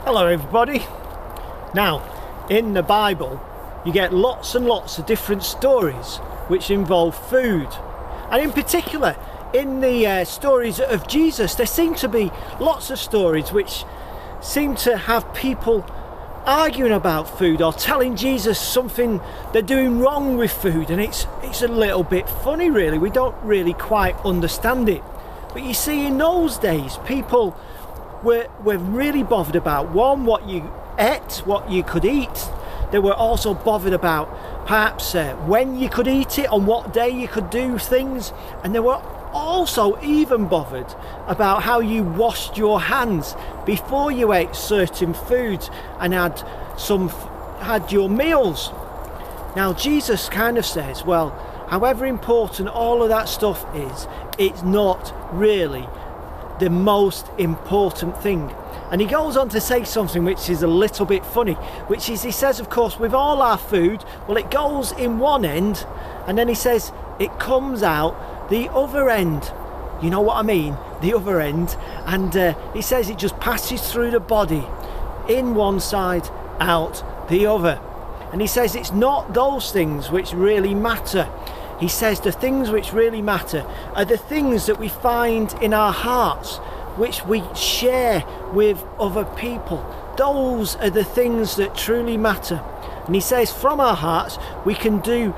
Hello everybody. Now, in the Bible you get lots and lots of different stories which involve food, and in particular in the stories of Jesus there seem to be lots of stories which seem to have people arguing about food or telling Jesus something they're doing wrong with food, and it's a little bit funny really. We don't really quite understand it. But you see, in those days people were really bothered about, one, what you ate, what you could eat. They were also bothered about perhaps when you could eat it, on what day you could do things, and they were also even bothered about how you washed your hands before you ate certain foods and had your meals. Now Jesus kind of says, well, however important all of that stuff is, it's not really the most important thing. And he goes on to say something which is a little bit funny, which is, he says, of course, with all our food, well, it goes in one end and then he says it comes out the other end. You know what I mean? The other end. And he says it just passes through the body, in one side, out the other. And he says it's not those things which really matter. He says the things which really matter are the things that we find in our hearts, which we share with other people. Those are the things that truly matter. And he says from our hearts we can do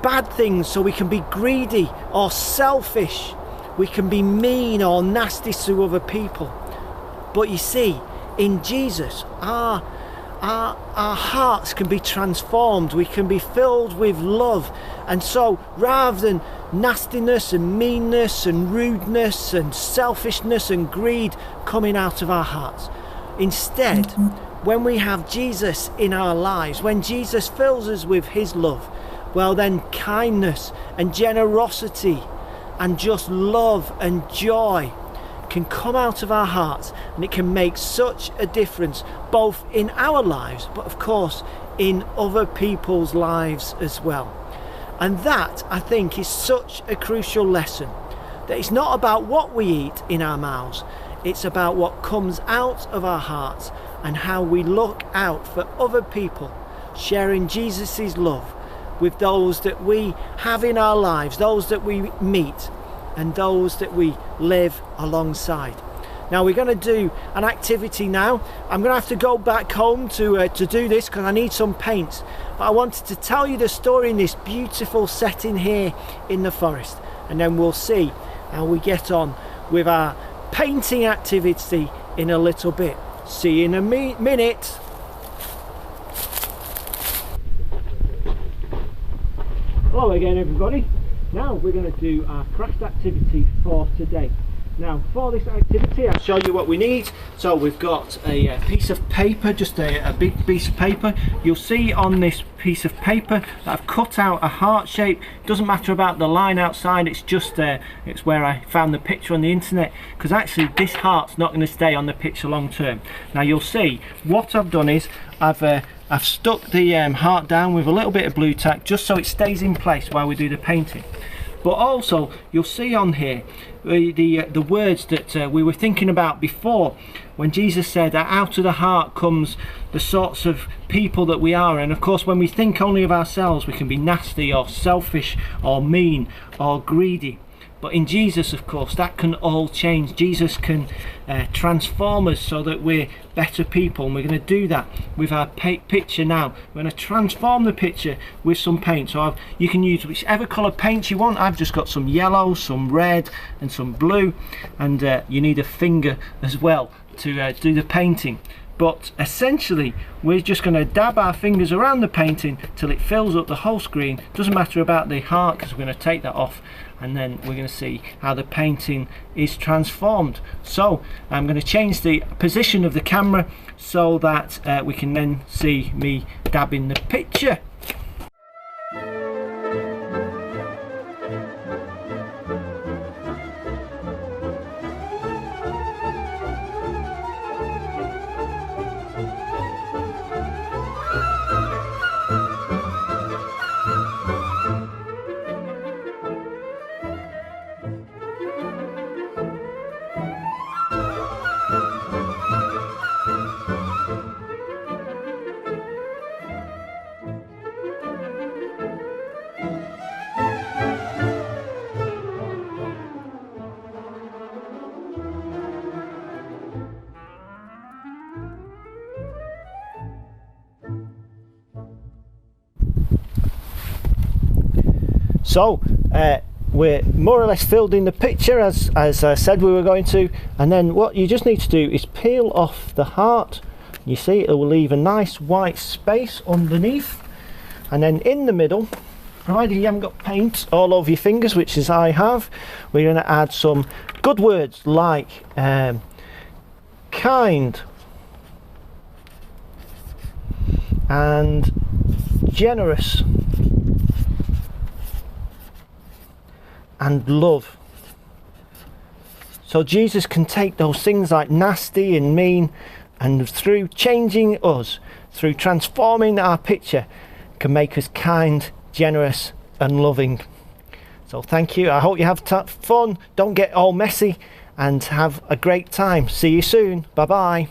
bad things, so we can be greedy or selfish, we can be mean or nasty to other people. But you see, in Jesus, our hearts can be transformed, we can be filled with love. And so rather than nastiness and meanness and rudeness and selfishness and greed coming out of our hearts, instead, when we have Jesus in our lives, when Jesus fills us with his love, well then kindness and generosity and just love and joy can come out of our hearts, and it can make such a difference both in our lives but of course in other people's lives as well. And that, I think, is such a crucial lesson, that it's not about what we eat in our mouths, it's about what comes out of our hearts and how we look out for other people, sharing Jesus's love with those that we have in our lives, those that we meet and those that we live alongside. Now we're going to do an activity now. I'm going to have to go back home to do this because I need some paints. But I wanted to tell you the story in this beautiful setting here in the forest, and then we'll see how we get on with our painting activity in a little bit. See you in a minute. Hello again everybody. Now we're going to do our craft activity for today. Now for this activity I'll show you what we need. So we've got a piece of paper, just a big piece of paper. You'll see on this piece of paper that I've cut out a heart shape. It doesn't matter about the line outside, it's just it's where I found the picture on the internet, because actually this heart's not going to stay on the picture long term. Now you'll see what I've done is I've stuck the heart down with a little bit of blue tack just so it stays in place while we do the painting. But also you'll see on here the words that we were thinking about before, when Jesus said that out of the heart comes the sorts of people that we are. And of course when we think only of ourselves we can be nasty or selfish or mean or greedy. But in Jesus, of course, that can all change. Jesus can transform us so that we're better people, and we're going to do that with our picture now. We're going to transform the picture with some paint. So you can use whichever colour paint you want. I've just got some yellow, some red and some blue, and you need a finger as well to do the painting. But essentially we're just going to dab our fingers around the painting till it fills up the whole screen. Doesn't matter about the heart because we're going to take that off, and then we're going to see how the painting is transformed. So I'm going to change the position of the camera so that we can then see me dabbing the picture. So we're more or less filled in the picture as I said we were going to, and then what you just need to do is peel off the heart. You see, it will leave a nice white space underneath, and then in the middle, provided you haven't got paint all over your fingers, which is I have, we're going to add some good words like kind and generous and love. So Jesus can take those things like nasty and mean, and through changing us, through transforming our picture, can make us kind, generous and loving. So thank you. I hope you have fun, don't get all messy, and have a great time. See you soon. Bye bye.